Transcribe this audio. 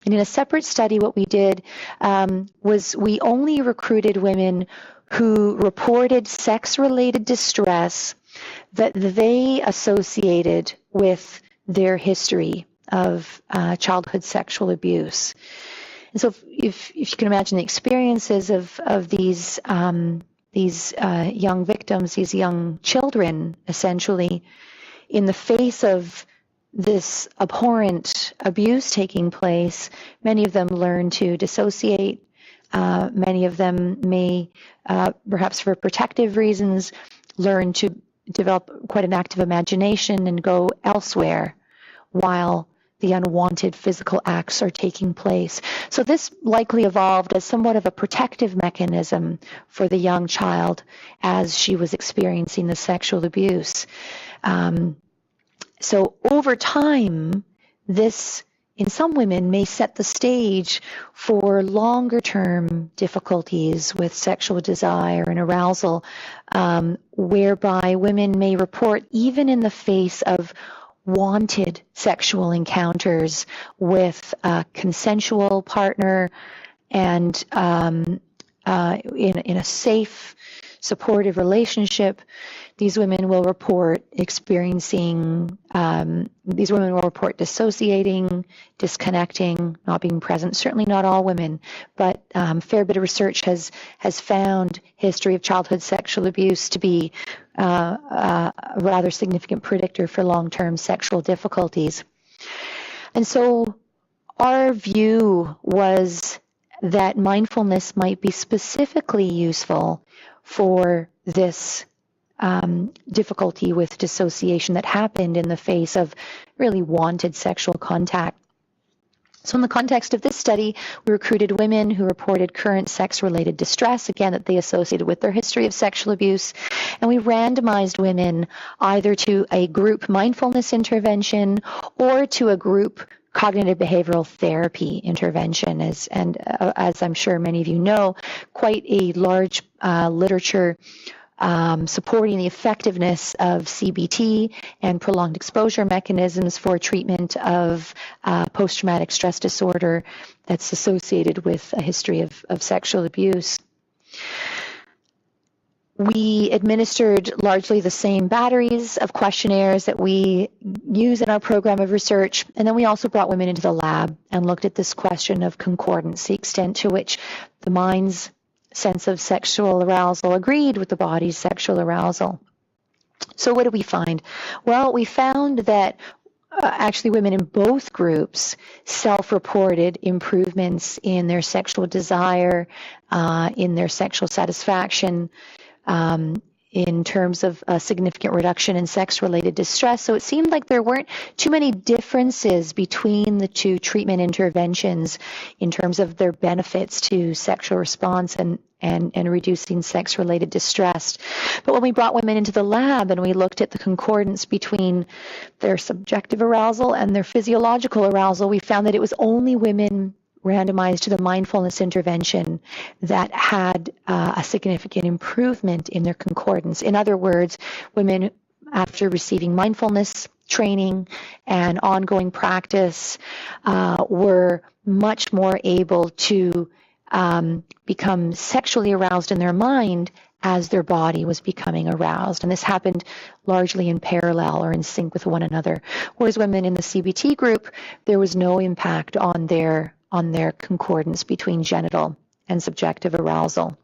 And in a separate study, what we did was we only recruited women who reported sex-related distress that they associated with their history of childhood sexual abuse. And so if you can imagine the experiences of these young victims, these young children, essentially, in the face of this abhorrent abuse taking place, many of them learn to dissociate. Many of them may, perhaps for protective reasons, learn to develop quite an active imagination and go elsewhere while the unwanted physical acts are taking place. So this likely evolved as somewhat of a protective mechanism for the young child as she was experiencing the sexual abuse. So over time, this, in some women, may set the stage for longer-term difficulties with sexual desire and arousal, whereby women may report, even in the face of wanted sexual encounters with a consensual partner and in a safe, supportive relationship, these women will report dissociating, disconnecting, not being present. Certainly not all women, but a fair bit of research has found history of childhood sexual abuse to be a rather significant predictor for long-term sexual difficulties. And so our view was that mindfulness might be specifically useful for this difficulty with dissociation that happened in the face of really wanted sexual contact. So in the context of this study, we recruited women who reported current sex-related distress, again, that they associated with their history of sexual abuse, and we randomized women either to a group mindfulness intervention or to a group cognitive behavioral therapy intervention. As I'm sure many of you know, quite a large literature supporting the effectiveness of CBT and prolonged exposure mechanisms for treatment of post-traumatic stress disorder that's associated with a history of sexual abuse. We administered largely the same batteries of questionnaires that we use in our program of research, and then we also brought women into the lab and looked at this question of concordance, the extent to which the mind's sense of sexual arousal agreed with the body's sexual arousal. So what did we find? Well, we found that actually women in both groups self-reported improvements in their sexual desire, in their sexual satisfaction, in terms of a significant reduction in sex-related distress. So it seemed like there weren't too many differences between the two treatment interventions in terms of their benefits to sexual response and reducing sex-related distress. But when we brought women into the lab and we looked at the concordance between their subjective arousal and their physiological arousal, we found that it was only women randomized to the mindfulness intervention that had a significant improvement in their concordance. In other words, women after receiving mindfulness training and ongoing practice were much more able to become sexually aroused in their mind as their body was becoming aroused. And this happened largely in parallel or in sync with one another. Whereas women in the CBT group, there was no impact on their concordance between genital and subjective arousal.